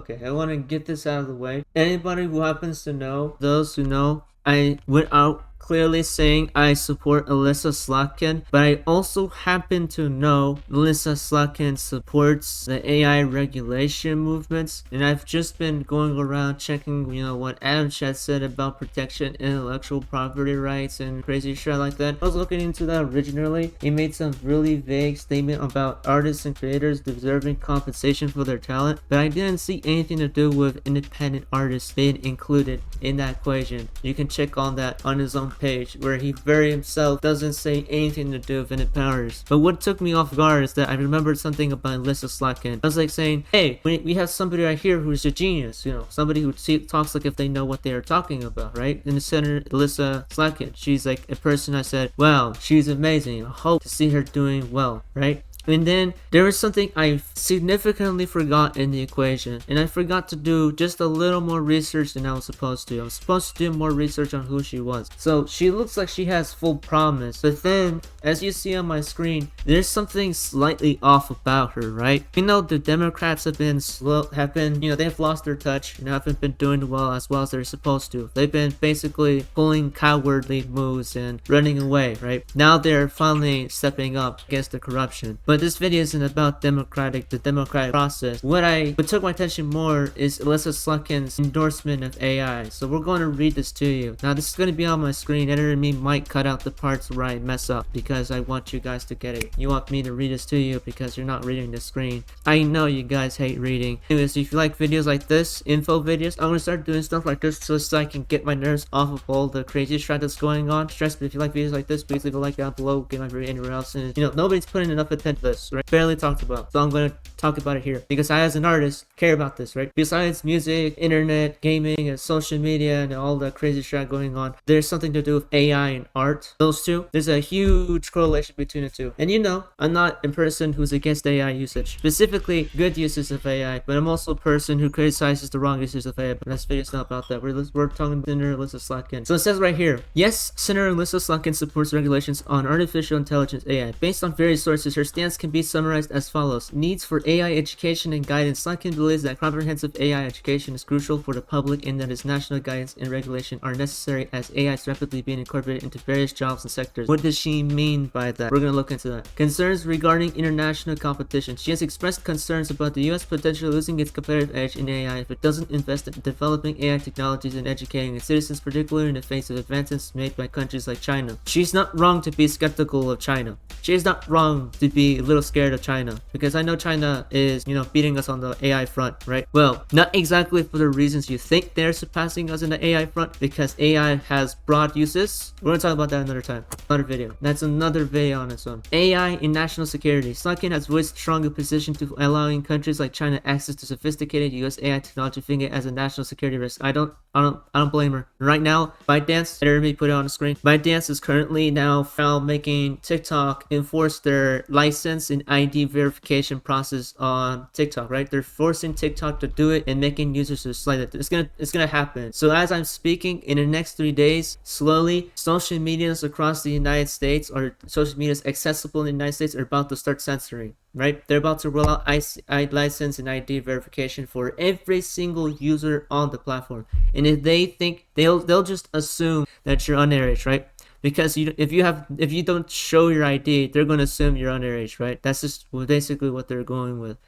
Okay, I want to get this out of the way. Anybody who happens to know, those who know, I went out clearly saying I support Alyssa Slotkin, but I also happen to know Alyssa Slotkin supports the AI regulation movements, and I've just been going around checking, what Adam Chat said about protection intellectual property rights and crazy shit like that. I was looking into that originally. He made some really vague statement about artists and creators deserving compensation for their talent, but I didn't see anything to do with independent artists being included in that equation. You can check on that on his own page, where he very himself doesn't say anything to do with independent artists. But what took me off guard is that I remembered something about Alyssa Slotkin. I was like saying, hey, we have somebody right here who's a genius, somebody who talks like if they know what they are talking about, right? In the center, Alyssa Slotkin, she's like a person I said, wow, she's amazing. I hope to see her doing well, right? And then there was something I significantly forgot in the equation, and I forgot to do just a little more research than I was supposed to. I was supposed to do more research on who she was. So she looks like she has full promise, but then, as you see on my screen, there's something slightly off about her, right? The Democrats have been they've lost their touch, haven't been doing well as they're supposed to. They've been basically pulling cowardly moves and running away, right? Now they're finally stepping up against the corruption. But this video isn't about the democratic process. What took my attention more is Alyssa Slotkin's endorsement of AI. So we're going to read this to you. Now this is going to be on my screen. Editor and me might cut out the parts where I mess up because I want you guys to get it. You want me to read this to you because you're not reading the screen. I know you guys hate reading. Anyways, if you like videos like this, info videos, I'm going to start doing stuff like this just so I can get my nerves off of all the crazy shit that's going on. But if you like videos like this, please leave a like down below. Get my video anywhere else. And nobody's putting enough attention to this, right? Barely talked about. So I'm going to talk about it here because I, as an artist, care about this, right? Besides music, internet, gaming, and social media, and all the crazy shit going on, there's something to do with AI and art. Those two, there's a huge correlation between the two. And I'm not a person who's against AI usage, specifically good uses of AI, but I'm also a person who criticizes the wrong uses of AI. But this video's not about that. We're talking about Senator Alyssa Slotkin. So it says right here, yes, Senator Alyssa Slotkin supports regulations on artificial intelligence AI. Based on various sources, her stance can be summarized as follows. Needs for AI education and guidance. Slotkin believes that comprehensive AI education is crucial for the public and that its national guidance and regulation are necessary as AI is rapidly being incorporated into various jobs and sectors. What does she mean by that? We're going to look into that. Concerns regarding international competition. She has expressed concerns about the US potentially losing its competitive edge in AI if it doesn't invest in developing AI technologies and educating its citizens, particularly in the face of advances made by countries like China. She's not wrong to be skeptical of China. She is not wrong to be a little scared of China, because I know China is, beating us on the AI front, right? Well, not exactly for the reasons you think they're surpassing us in the AI front, because AI has broad uses. We're gonna talk about that another time, another video. That's another video on its own. AI in national security. Slotkin has voiced strong opposition to allowing countries like China access to sophisticated US AI technology, viewing it as a national security risk. I don't blame her. Right now, ByteDance, let me put it on the screen. ByteDance is currently now making TikTok enforce their license and ID verification process on TikTok, right? They're forcing TikTok to do it and making users to slide it. It's gonna happen. So as I'm speaking, in the next 3 days, slowly, social medias across the United States, or social medias accessible in the United States, are about to start censoring. Right? They're about to roll out license and ID verification for every single user on the platform. And if they think, they'll just assume that you're underage, right? Because if you don't show your ID, they're going to assume you're underage, right? That's just basically what they're going with.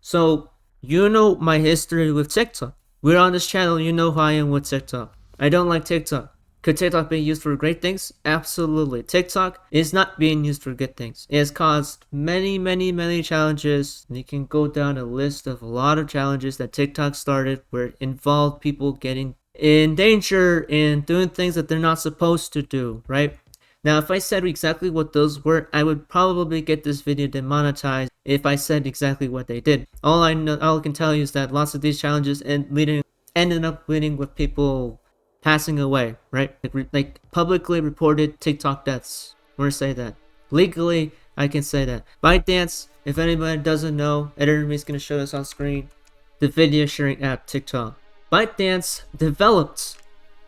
So, my history with TikTok. We're on this channel, how I am with TikTok. I don't like TikTok. Could TikTok be used for great things? Absolutely. TikTok is not being used for good things. It has caused many, many, many challenges. You can go down a list of a lot of challenges that TikTok started where it involved people getting in danger and doing things that they're not supposed to do, right? Now, if I said exactly what those were, I would probably get this video demonetized if I said exactly what they did. All I can tell you is that lots of these challenges ended up leading with people passing away, right? Like publicly reported TikTok deaths. We're gonna say that. Legally, I can say that. ByteDance, if anybody doesn't know, editor is gonna show this on screen. The video sharing app TikTok. ByteDance developed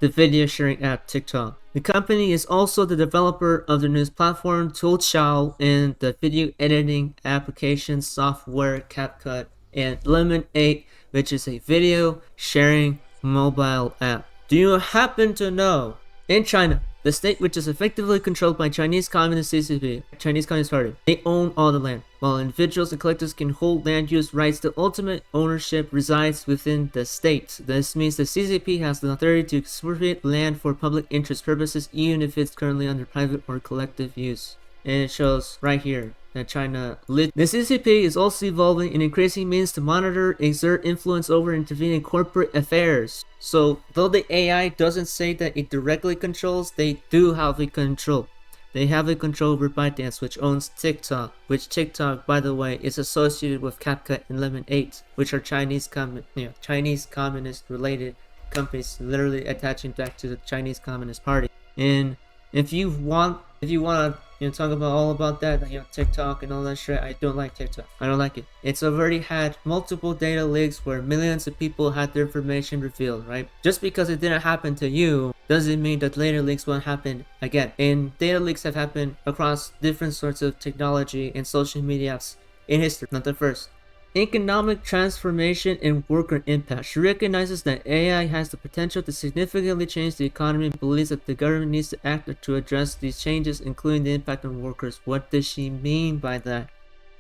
the video sharing app TikTok. The company is also the developer of the news platform Toolchow and the video editing application software CapCut and Lemon 8 which is a video sharing mobile app. Do you happen to know, in China, the state which is effectively controlled by Chinese Communist CCP, Chinese Communist Party, they own all the land. While individuals and collectors can hold land use rights, the ultimate ownership resides within the state. This means the CCP has the authority to expropriate land for public interest purposes, even if it's currently under private or collective use. And it shows right here that China lit. The CCP is also evolving in increasing means to monitor, exert influence over, and intervene in corporate affairs. So, though the AI doesn't say that it directly controls, they do have a control. They have a control over ByteDance, which owns TikTok, which TikTok, by the way, is associated with CapCut and Lemon8, which are Chinese communist related companies, literally attaching back to the Chinese Communist Party. And if you want to talk about all about that, TikTok and all that shit, I don't like TikTok. I don't like it. It's already had multiple data leaks where millions of people had their information revealed, right? Just because it didn't happen to you doesn't mean that later leaks won't happen again. And data leaks have happened across different sorts of technology and social media apps in history, not the first. Economic transformation and worker impact. She recognizes that AI has the potential to significantly change the economy and believes that the government needs to act to address these changes, including the impact on workers. What does she mean by that?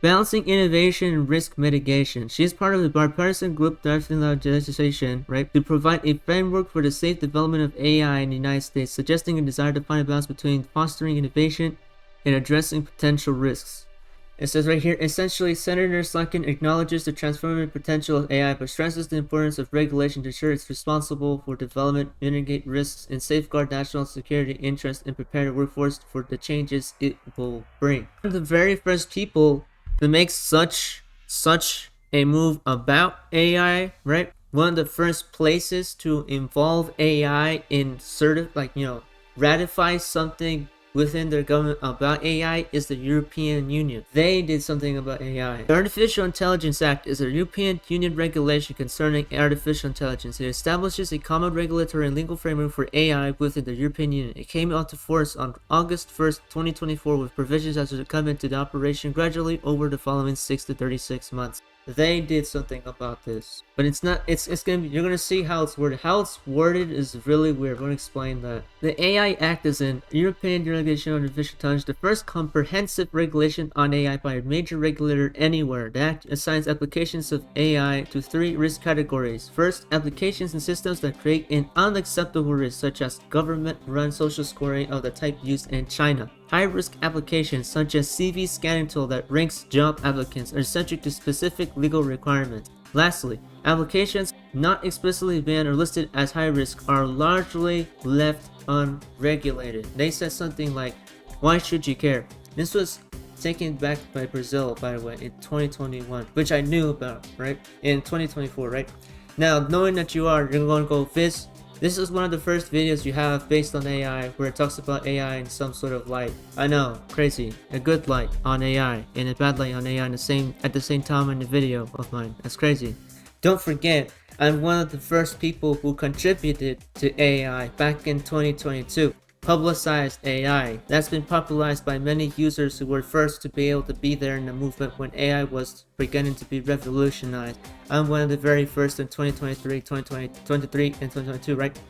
Balancing innovation and risk mitigation. She is part of the bipartisan group drafting legislation, right, to provide a framework for the safe development of AI in the United States, suggesting a desire to find a balance between fostering innovation and addressing potential risks. It says right here, essentially, Senator Slotkin acknowledges the transformative potential of AI, but stresses the importance of regulation to ensure it's responsible for development, mitigate risks, and safeguard national security interests, and prepare the workforce for the changes it will bring. One of the very first people to make such a move about AI, right? One of the first places to involve AI in ratify something within their government about AI is the European Union. They did something about AI. The Artificial Intelligence Act is a European Union regulation concerning artificial intelligence. It establishes a common regulatory and legal framework for AI within the European Union. It came into force on August 1st, 2024 with provisions as to come into the operation gradually over the following 6 to 36 months. They did something about this, but it's gonna be, you're gonna see how it's worded. How it's worded is really weird. I'm gonna explain that. The AI Act is an European regulation on artificial intelligence, the first comprehensive regulation on AI by a major regulator anywhere. The Act assigns applications of AI to 3 risk categories. First, applications and systems that create an unacceptable risk, such as government-run social scoring of the type used in China. High-risk applications such as CV scanning tool that ranks job applicants are subject to specific legal requirements. Lastly, applications not explicitly banned or listed as high risk are largely left unregulated. They said something like, why should you care? This was taken back by Brazil, by the way, in 2021, which I knew about, right? In 2024, right? Now, knowing that you're going to go this is one of the first videos you have based on AI where it talks about AI in some sort of light. I know, crazy. A good light on AI and a bad light on AI at the same time in the video of mine. That's crazy. Don't forget, I'm one of the first people who contributed to AI back in 2022. Publicized AI. That's been popularized by many users who were first to be able to be there in the movement when AI was beginning to be revolutionized. I'm one of the very first in 2023, 2023, and 2022, right?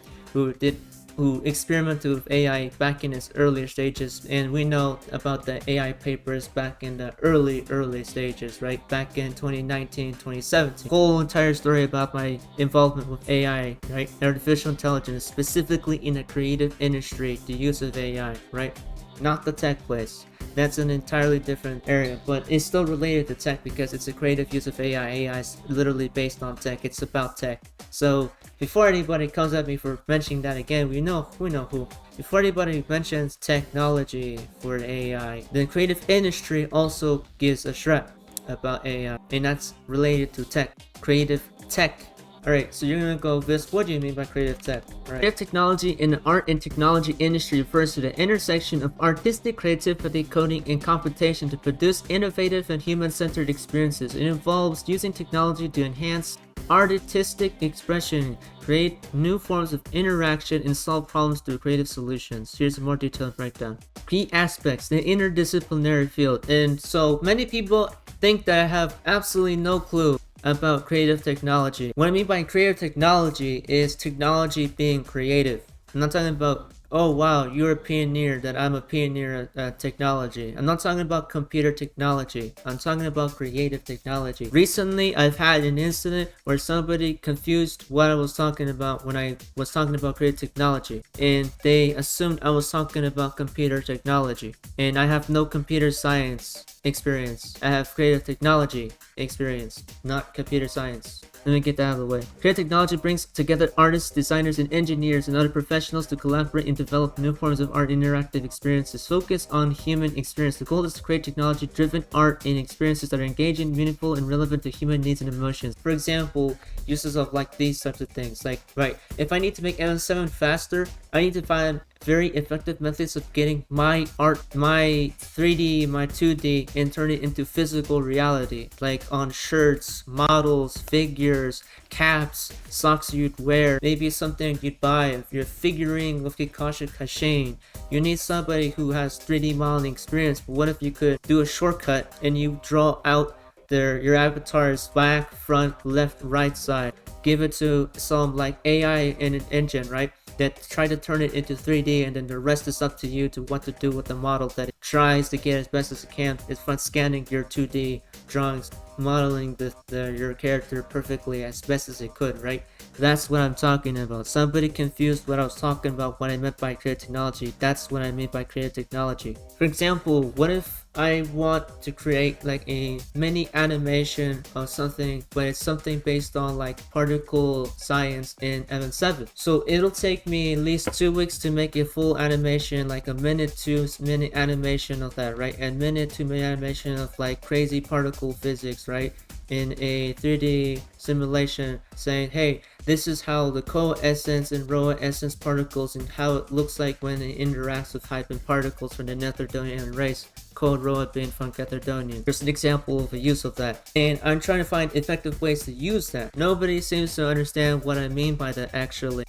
Who experimented with AI back in its earlier stages, and we know about the AI papers back in the early stages, right? Back in 2019, 2017. Whole entire story about my involvement with AI, right? Artificial intelligence, specifically in the creative industry, the use of AI, right? Not the tech place. That's an entirely different area, but it's still related to tech because it's a creative use of AI. AI is literally based on tech. It's about tech. So before anybody comes at me for mentioning that again, we know who. Before anybody mentions technology for AI, the creative industry also gives a shred about AI, and that's related to tech. Creative tech. Alright, so you're gonna go this. What do you mean by creative tech? Right. Creative technology in the art and technology industry refers to the intersection of artistic creativity, coding, and computation to produce innovative and human-centered experiences. It involves using technology to enhance artistic expression, create new forms of interaction, and solve problems through creative solutions. Here's a more detailed breakdown. Key aspects: the interdisciplinary field. And so many people think that I have absolutely no clue about creative technology. What I mean by creative technology is technology being creative. I'm not talking about, oh wow, you're a pioneer, that I'm a pioneer at technology. I'm not talking about computer technology. I'm talking about creative technology. Recently, I've had an incident where somebody confused what I was talking about when I was talking about creative technology, and they assumed I was talking about computer technology. And I have no computer science experience. I have creative technology experience, not computer science. Let me get that out of the way. Creative technology brings together artists, designers, and engineers and other professionals to collaborate and develop new forms of art interactive experiences. Focus on human experience. The goal is to create technology-driven art and experiences that are engaging, meaningful, and relevant to human needs and emotions. For example, uses of like these types of things. Like, right, if I need to make M7 faster, I need to find very effective methods of getting my art, my 3D, my 2D, and turn it into physical reality, like on shirts, models, figures, caps, socks you'd wear, maybe something you'd buy if you're figuring with Kikasha Kashin. You need somebody who has 3D modeling experience, but what if you could do a shortcut and you draw out your avatar's back, front, left, right side, give it to some like AI in an engine, right? That try to turn it into 3D, and then the rest is up to you to what to do with the model that it tries to get as best as it can. It's from scanning your 2D drawings, modeling your character perfectly as best as it could, right? That's what I'm talking about. Somebody confused what I was talking about when I meant by creative technology. That's what I mean by creative technology. For example, what if I want to create like a mini animation of something, but it's something based on like particle science in M7. So it'll take me at least 2 weeks to make a full animation, like a minute 2 minute animation of that, right? And minute 2 minute animation of like crazy particle physics, right? In a 3D simulation, saying, hey, this is how the coessence and essence particles and how it looks like when it interacts with hyphen particles from the Nethertonian race, code Roa being from Nethertonian. There's an example of a use of that, and I'm trying to find effective ways to use that. Nobody seems to understand what I mean by that actually,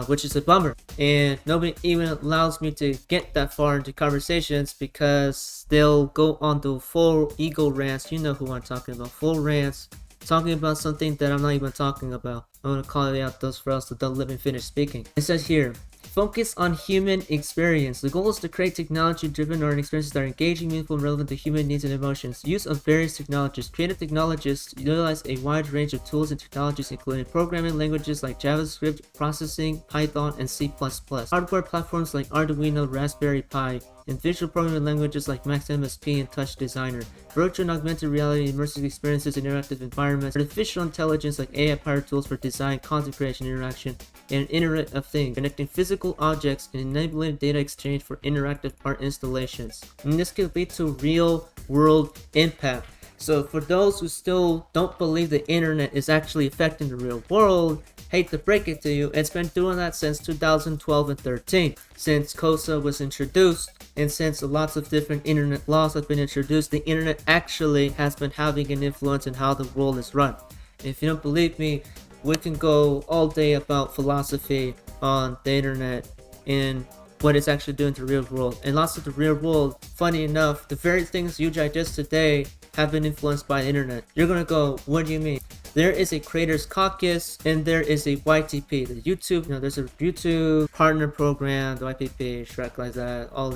which is a bummer, and nobody even allows me to get that far into conversations because they'll go on to full ego rants. You know who I'm talking about, full rants, talking about something that I'm not even talking about. I'm gonna call it out those for us that don't let me finish speaking. It says here, focus on human experience. The goal is to create technology-driven art experiences that are engaging, meaningful, and relevant to human needs and emotions. Use of various technologies. Creative technologists utilize a wide range of tools and technologies, including programming languages like JavaScript, processing, Python, and C++. Hardware platforms like Arduino, Raspberry Pi, and visual programming languages like MaxMSP and Touch Designer. Virtual and augmented reality, immersive experiences, and interactive environments. Artificial intelligence like AI-powered tools for design, content creation, interaction, and Internet of Things, connecting physical objects and enabling data exchange for interactive art installations. And this could lead to real-world impact. So for those who still don't believe the internet is actually affecting the real world, hate to break it to you, it's been doing that since 2012 and 13. Since COSA was introduced, and since lots of different internet laws have been introduced, the internet actually has been having an influence in how the world is run. If you don't believe me, we can go all day about philosophy on the internet and what it's actually doing to the real world. And lots of the real world, funny enough, the very things you digest today have been influenced by the internet. You're gonna go, what do you mean? There is a creators caucus and there is a YTP, the YouTube, there's a YouTube partner program, the YPP, Shrek like that, all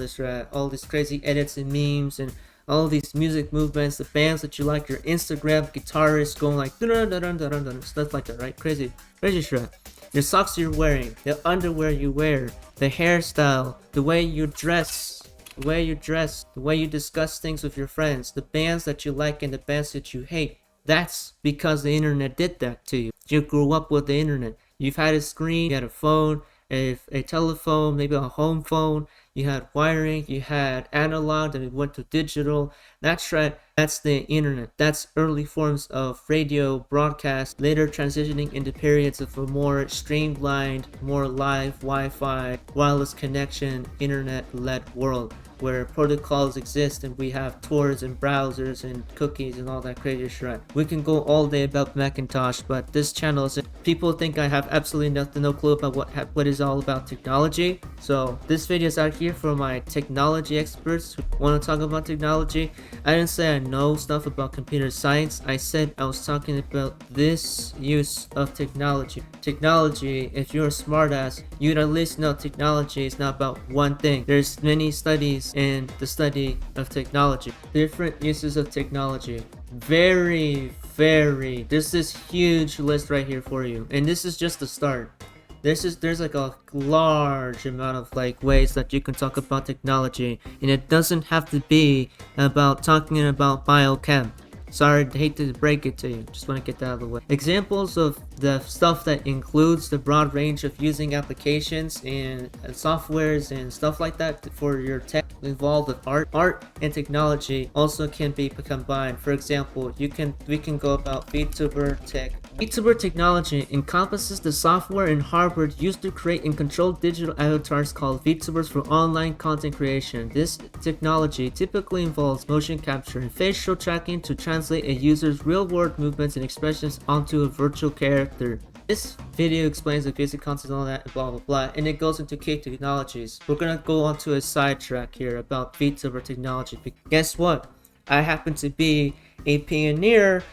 these crazy edits and memes and all these music movements, the bands that you like, your Instagram guitarists going like stuff like that, right? Crazy Shrek. Your socks you're wearing, the underwear you wear, the hairstyle, the way you dress, the way you discuss things with your friends, the bands that you like and the bands that you hate. That's because the internet did that to you. You grew up with the internet. You've had a screen, you had a phone, a telephone, maybe a home phone. You had wiring, you had analog, then it went to digital. That's right, that's the internet. That's early forms of radio broadcast, later transitioning into periods of a more streamlined, more live Wi-Fi, wireless connection, internet-led world. where protocols exist and we have Tors and browsers and cookies and all that crazy shit. We can go all day about Macintosh, but this channel is, people think I have absolutely no clue about what is all about technology. So this video is out here for my technology experts who want to talk about technology. I didn't say I know stuff about computer science. I said I was talking about this use of technology. Technology, if you're a smartass, you'd at least know technology is not about one thing. There's many studies in the study of technology. Different uses of technology. There's this huge list right here for you, and this is just the start. There's like a large amount of like ways that you can talk about technology, and it doesn't have to be about talking about biochem. Sorry, I hate to break it to you, just want to get that out of the way. Examples of the stuff that includes the broad range of using applications and softwares and stuff like that for your tech involved with art and technology also can be combined. For example, we can go about VTuber tech. VTuber technology encompasses the software and hardware used to create and control digital avatars called VTubers for online content creation. This technology typically involves motion capture and facial tracking to translate a user's real-world movements and expressions onto a virtual character. This video explains the basic concepts and all that, blah blah blah, and it goes into key technologies. We're gonna go on to a sidetrack here about VTuber technology. Guess what? I happen to be a pioneer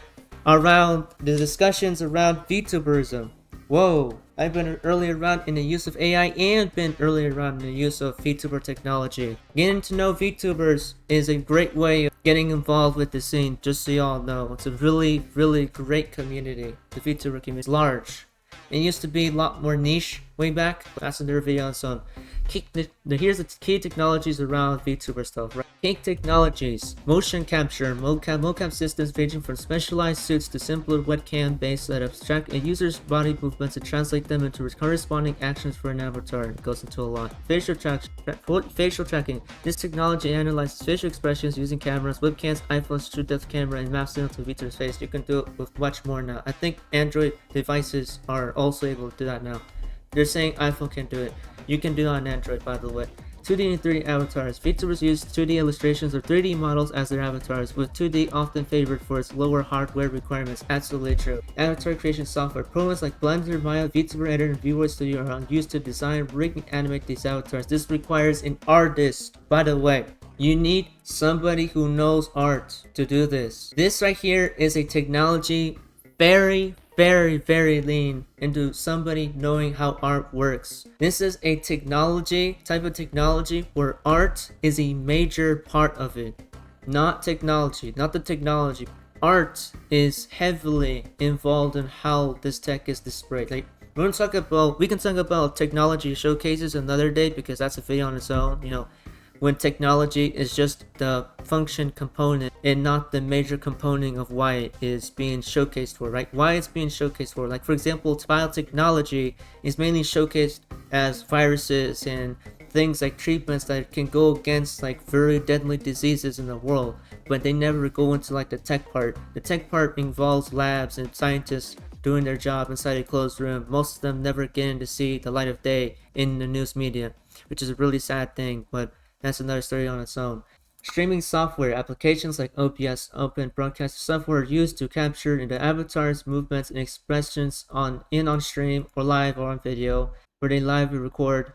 around the discussions around VTuberism. Whoa, I've been early around in the use of AI and been early around in the use of VTuber technology. Getting to know VTubers is a great way of getting involved with the scene, just so y'all know. It's a really great community. The VTuber community is large. It used to be a lot more niche way back. That's another video on its own. Here's the key technologies around VTuber stuff, right? Key technologies: motion capture, mocap systems ranging from specialized suits to simpler webcam-based setups, track a user's body movements and translate them into corresponding actions for an avatar. It goes into a lot. Facial tracking. This technology analyzes facial expressions using cameras, webcams, iPhones, true depth camera, and maps them to the VTuber's face. You can do it with much more now. I think Android devices are also able to do that now. They're saying iPhone can do it. You can do it on Android, by the way. 2D and 3D avatars. VTubers use 2D illustrations or 3D models as their avatars, with 2D often favored for its lower hardware requirements. Absolutely true. Avatar creation software. Programs like Blender, Maya, VTuber Editor, and Visual Studio are used to design, rig, and animate these avatars. This requires an artist, by the way. You need somebody who knows art to do this. This right here is a technology very lean into somebody knowing how art works. This is a type of technology where art is a major part of it. Not technology, not the technology. Art is heavily involved in how this tech is displayed. Like, we can talk about technology showcases another day because that's a video on its own, you know. When technology is just the function component and not the major component of why it is being showcased for, right? Why it's being showcased for. Like, for example, biotechnology is mainly showcased as viruses and things like treatments that can go against like very deadly diseases in the world, but they never go into like the tech part. The tech part involves labs and scientists doing their job inside a closed room. Most of them never getting to see the light of day in the news media, which is a really sad thing, but that's another story on its own. Streaming software. Applications like OBS, Open Broadcast Software, are used to capture the avatar's movements and expressions on stream or live or on video, where they live record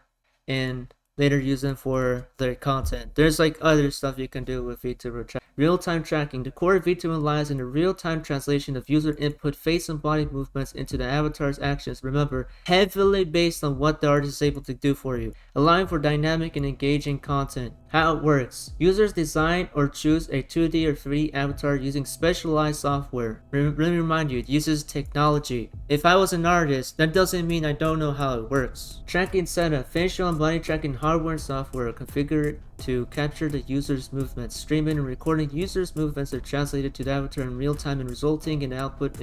and later use them for their content. There's like other stuff you can do with VTuber. Real-time tracking. The core of VTuber lies in the real-time translation of user input, face and body movements into the avatar's actions. Remember, heavily based on what the artist is able to do for you, allowing for dynamic and engaging content. How it works. Users design or choose a 2D or 3D avatar using specialized software. Let me remind you, it uses technology. If I was an artist, that doesn't mean I don't know how it works. Tracking setup. Facial and body tracking hardware and software are configured to capture the user's movements. Streaming and recording users' movements are translated to the avatar in real time, and resulting in output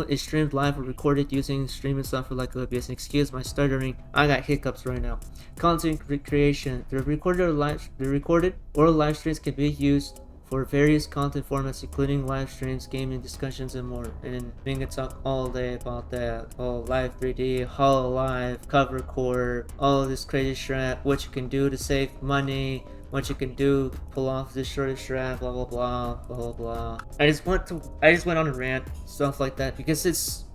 is streamed live or recorded using streaming software like OBS. Excuse my stuttering, I got hiccups right now. Content creation. The recorded or live streams can be used for various content formats, including live streams, gaming, discussions, and more. And we can talk all day about that. Oh, live 3D, HoloLive, cover core, all this crazy crap, what you can do to save money, what you can do to pull off this shortest strap, blah blah blah, blah blah blah. I just went on a rant, stuff like that, because it's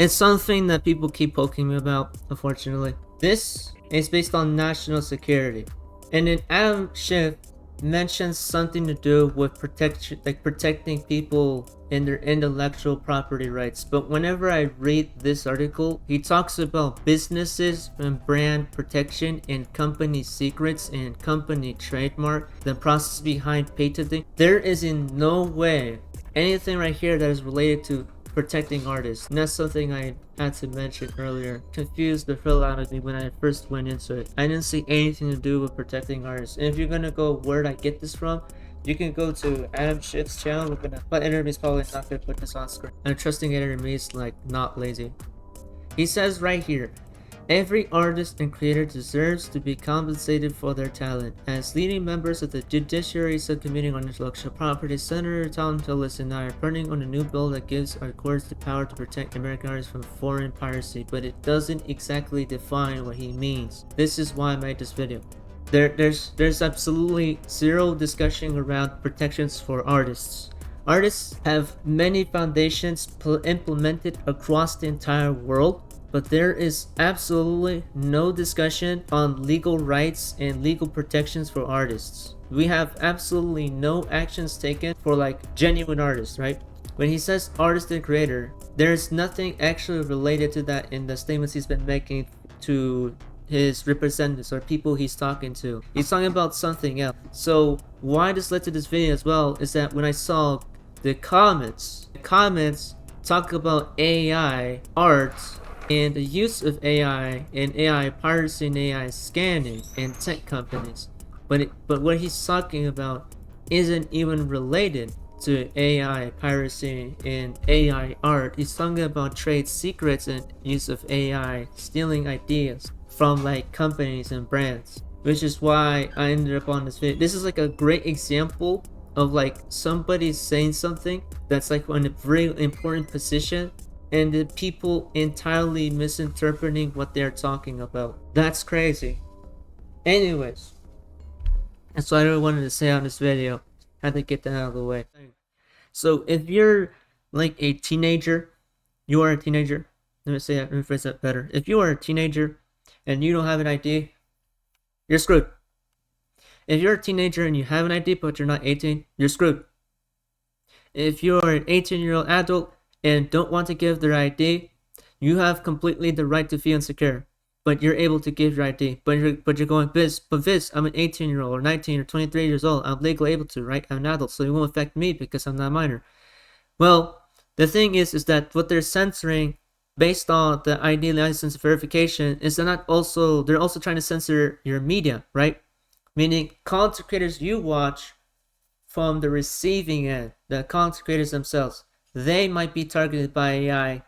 something that people keep poking me about, unfortunately. This is based on national security. And then Adam Schiff mentions something to do with protecting people and their intellectual property rights. But whenever I read this article, he talks about businesses and brand protection and company secrets and company trademark, the process behind patenting. There is in no way anything right here that is related to protecting artists. And that's something I had to mention earlier. Confused the hell out of me when I first went into it. I didn't see anything to do with protecting artists. And if you're gonna go where did I get this from, you can go to Adam Schiff's channel. But Editor's probably not gonna put this on screen. And trusting Editor is like not lazy. He says right here, every artist and creator deserves to be compensated for their talent. As leading members of the Judiciary Subcommittee on Intellectual Property, Senator Tom Tillis and I are burning on a new bill that gives our courts the power to protect American artists from foreign piracy, but it doesn't exactly define what he means. This is why I made this video. There's absolutely zero discussion around protections for artists. Artists have many foundations implemented across the entire world, but there is absolutely no discussion on legal rights and legal protections for artists. We have absolutely no actions taken for like genuine artists, right? When he says artist and creator, there's nothing actually related to that in the statements he's been making to his representatives or people he's talking to. He's talking about something else. So why this led to this video as well is that when I saw the comments talk about AI art and the use of AI and AI piracy and AI scanning in tech companies, but what he's talking about isn't even related to AI piracy and AI art. He's talking about trade secrets and use of AI stealing ideas from like companies and brands, which is why I ended up on this video. This is like a great example of like somebody saying something that's like in a very important position and the people entirely misinterpreting what they're talking about. That's crazy. Anyways, that's what I wanted to say on this video. Had to get that out of the way. So if you're like a teenager, you are a teenager. Let me phrase that better. If you are a teenager and you don't have an ID, you're screwed. If you're a teenager and you have an ID but you're not 18, you're screwed. If you're an 18-year-old adult and don't want to give their ID, you have completely the right to feel insecure, but you're able to give your ID. But you're going, Viz, I'm an 18-year-old or 19 or 23 years old. I'm legally able to, right? I'm an adult, so it won't affect me because I'm not a minor. Well, the thing is that what they're censoring based on the ID license verification is they're also trying to censor your media, right? Meaning content creators you watch from the receiving end, the content creators themselves, they might be targeted by AI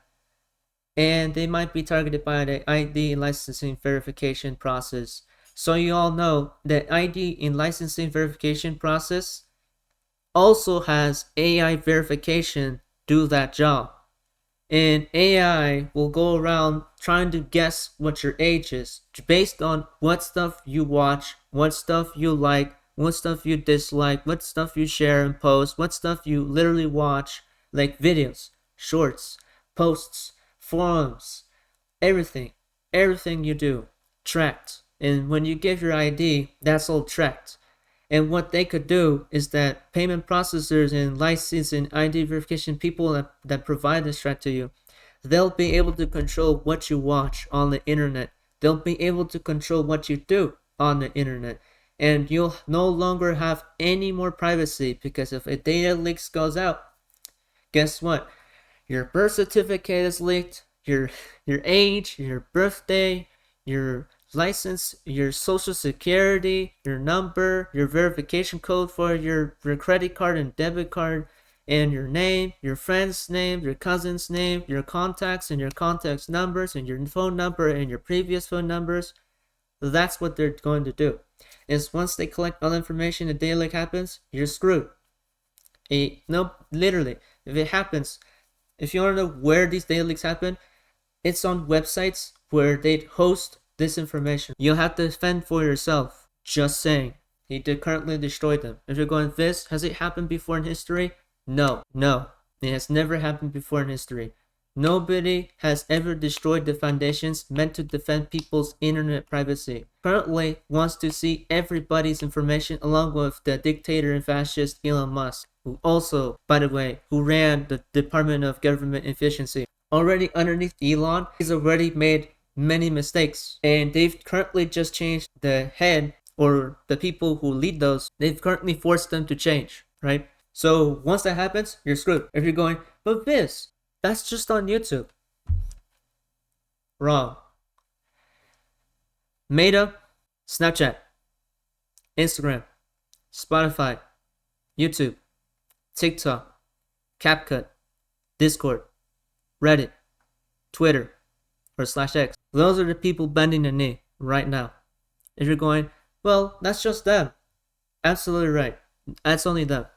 and they might be targeted by the ID licensing verification process. So you all know that ID in licensing verification process also has AI verification do that job. And AI will go around trying to guess what your age is based on what stuff you watch, what stuff you like, what stuff you dislike, what stuff you share and post, what stuff you literally watch, like videos, shorts, posts, forums, everything you do, tracked. And when you give your ID, that's all tracked. And what they could do is that payment processors and license and ID verification people that provide this track to you, they'll be able to control what you watch on the internet. They'll be able to control what you do on the internet. And you'll no longer have any more privacy, because if a data leak goes out, guess what? Your birth certificate is leaked, your age, your birthday, your license, your social security, your number, your verification code for your credit card and debit card, and your name, your friend's name, your cousin's name, your contacts and your contacts numbers, and your phone number and your previous phone numbers. That's what they're going to do. Is once they collect all information, the data leak happens, you're screwed. No, literally, if it happens, if you want to know where these data leaks happen, it's on websites where they host this information. You'll have to fend for yourself. Just saying. He did currently destroy them. If you're going, this, has it happened before in history? No. It has never happened before in history. Nobody has ever destroyed the foundations meant to defend people's internet privacy. Currently wants to see everybody's information along with the dictator and fascist Elon Musk, who also, by the way, who ran the Department of Government Efficiency. Already underneath Elon, he's already made many mistakes, and they've currently just changed the head, or the people who lead those, they've currently forced them to change, right? So once that happens, you're screwed. If you're going, but this, that's just on YouTube. Wrong. Meta, Snapchat, Instagram, Spotify, YouTube, TikTok, CapCut, Discord, Reddit, Twitter, or /X. Those are the people bending the knee right now. If you're going, well, that's just them. Absolutely right. That's only them.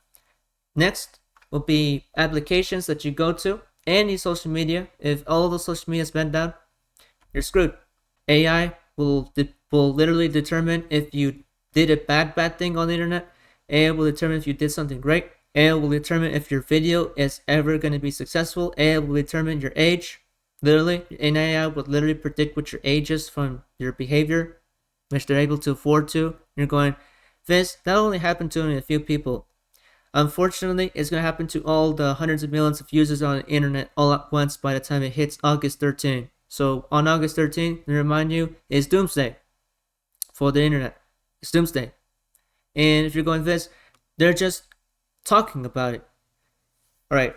Next will be applications that you go to. Any social media. If all the social media is bent down, you're screwed. AI will literally determine if you did a bad thing on the internet. AI will determine if you did something great. AI will determine if your video is ever going to be successful. AI will determine your age. Literally, an AI would literally predict what your age is from your behavior, which they're able to afford to. You're going, this, that only happened to only a few people. Unfortunately, it's going to happen to all the hundreds of millions of users on the internet all at once by the time it hits August 13. So on August 13, to remind you, is doomsday for the internet. It's doomsday. And if you're going this, they're just talking about it. Alright,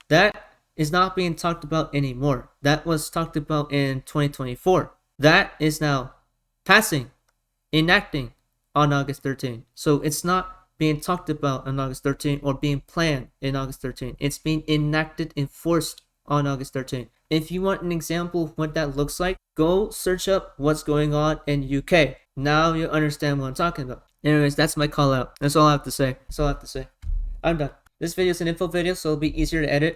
that is not being talked about anymore. That was talked about in 2024. That is now passing, enacting on August 13. So it's not being talked about on August 13 or being planned in August 13. It's being enacted, enforced on August 13. If you want an example of what that looks like, go search up what's going on in UK. Now you understand what I'm talking about. Anyways, that's my call out. That's all I have to say. I'm done. This video is an info video, so it'll be easier to edit.